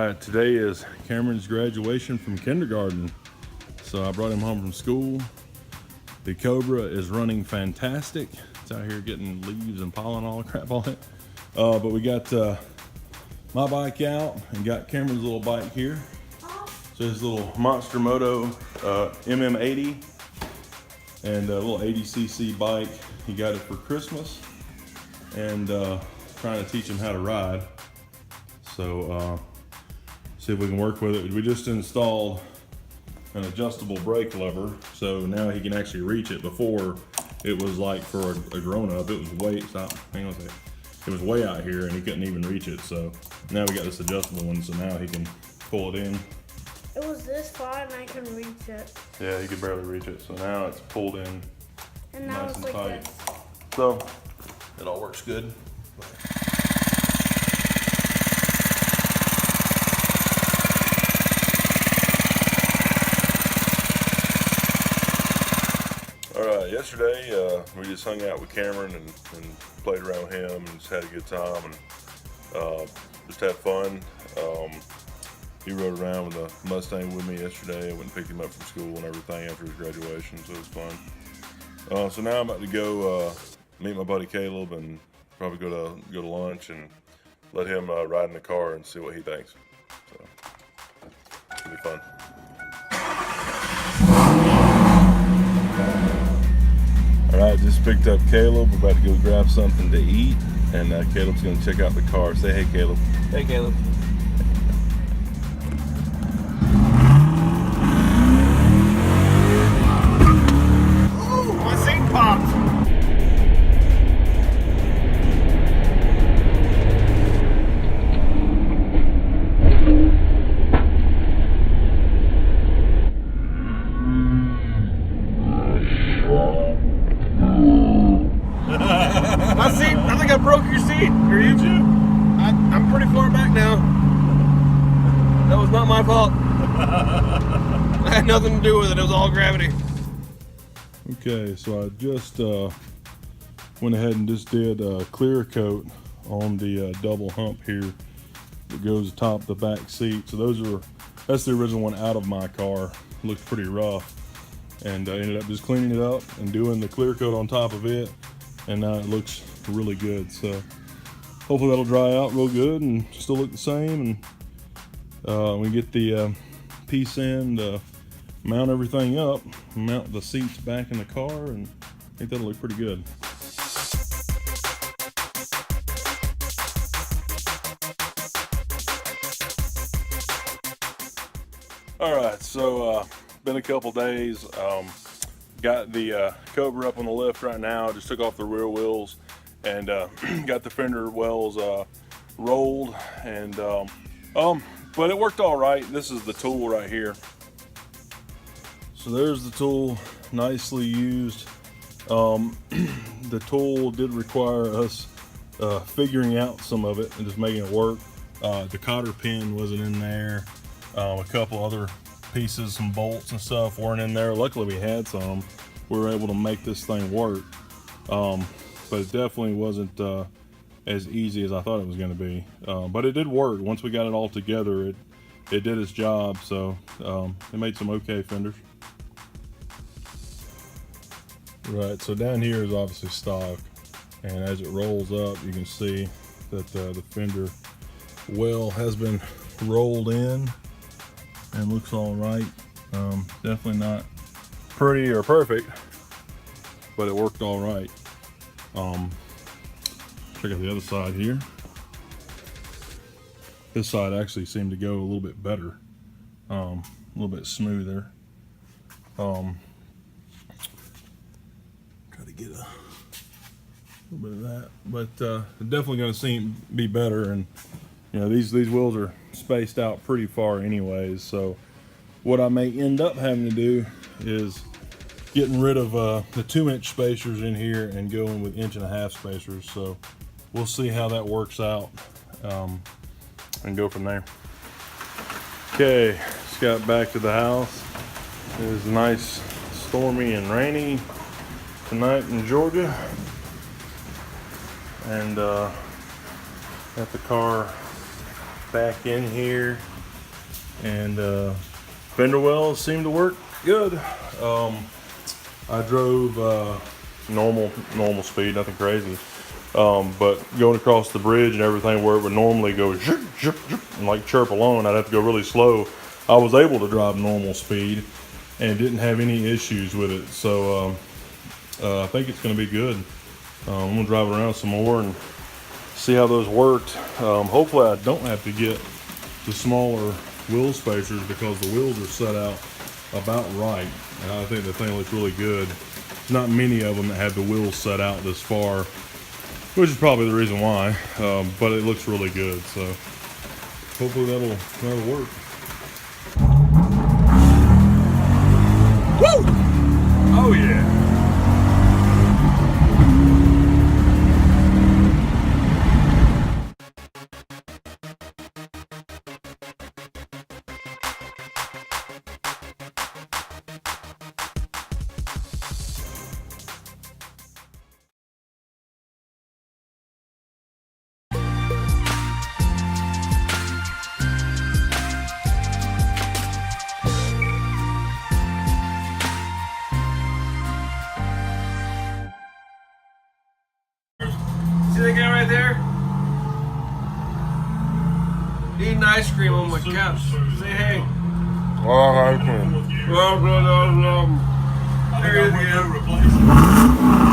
right, today is Cameron's graduation from kindergarten. So I brought him home from school. The Cobra is running fantastic. It's out here getting leaves and pollen all the crap on it. But we got my bike out and got Cameron's little bike here. So his little Monster Moto MM80 and a little 80cc bike. He got it for Christmas and trying to teach him how to ride. So see if we can work with it. We just installed an adjustable brake lever, so now he can actually reach it. Before it was like for a grown-up, it was way it was way out here and he couldn't even reach it. So now we got this adjustable one, so now he can pull it in. It was this far and I can reach it. Yeah, he could barely reach it, so now it's pulled in and now nice it's and like tight. this. So it all works good. Alright, yesterday we just hung out with Cameron and played around with him and just had a good time and just had fun. He rode around with a Mustang with me yesterday. I went and picked him up from school and everything after his graduation, so it was fun. So now I'm about to go meet my buddy Caleb and probably go to lunch and let him ride in the car and see what he thinks. So it'll be fun. Alright, just picked up Caleb. We're about to go grab something to eat, and Caleb's going to check out the car. Say hey, Caleb. Hey, Caleb. Ooh, my seat popped. My seat, I think I broke your seat. Or you? I'm pretty far back now. That was not my fault. I had nothing to do with it. It was all gravity. Okay, so I just went ahead and just did a clear coat on the double hump here that goes atop the back seat. So that's the original one out of my car. Looked pretty rough, and I ended up just cleaning it up and doing the clear coat on top of it, and now it looks really good. So hopefully that'll dry out real good and still look the same, and we get the piece in to mount everything up, mount the seats back in the car, and I think that'll look pretty good. All right, so been a couple days. Got the Cobra up on the lift right now. Just took off the rear wheels and got the fender wells rolled, and but it worked all right. This is the tool right here. So there's the tool, nicely used. The tool did require us figuring out some of it and just making it work. The cotter pin wasn't in there. A couple other pieces, some bolts and stuff weren't in there. Luckily we had some. We were able to make this thing work. But it definitely wasn't as easy as I thought it was going to be. But it did work. Once we got it all together, it did its job. So it made some okay fenders. Right, so down here is obviously stock, and as it rolls up, you can see that the fender well has been rolled in and looks all right. Definitely not pretty or perfect, but it worked all right. Check out the other side here. This side actually seemed to go a little bit better, a little bit smoother. Try to get a little bit of that, but definitely going to be better. And you know, these wheels are spaced out pretty far anyways, so what I may end up having to do is getting rid of the 2-inch spacers in here and going with 1.5-inch spacers. So we'll see how that works out and go from there. Okay, just got back to the house. It was nice, stormy and rainy tonight in Georgia, and got the car back in here. and fender wells seem to work good. I drove normal speed, nothing crazy. But going across the bridge and everything where it would normally go zhup, zhup, zhup, and like chirp along, I'd have to go really slow. I was able to drive normal speed and didn't have any issues with it. So I think it's going to be good. I'm going to drive it around some more and see how those worked. Hopefully I don't have to get the smaller wheel spacers because the wheels are set out about right. And I think the thing looks really good. There's not many of them that have the wheels set out this far, which is probably the reason why, but it looks really good, so hopefully that'll work. Woo! Oh yeah! See that guy right there? Eating ice cream on my couch. Say hey. Well, ice cream. There he is again.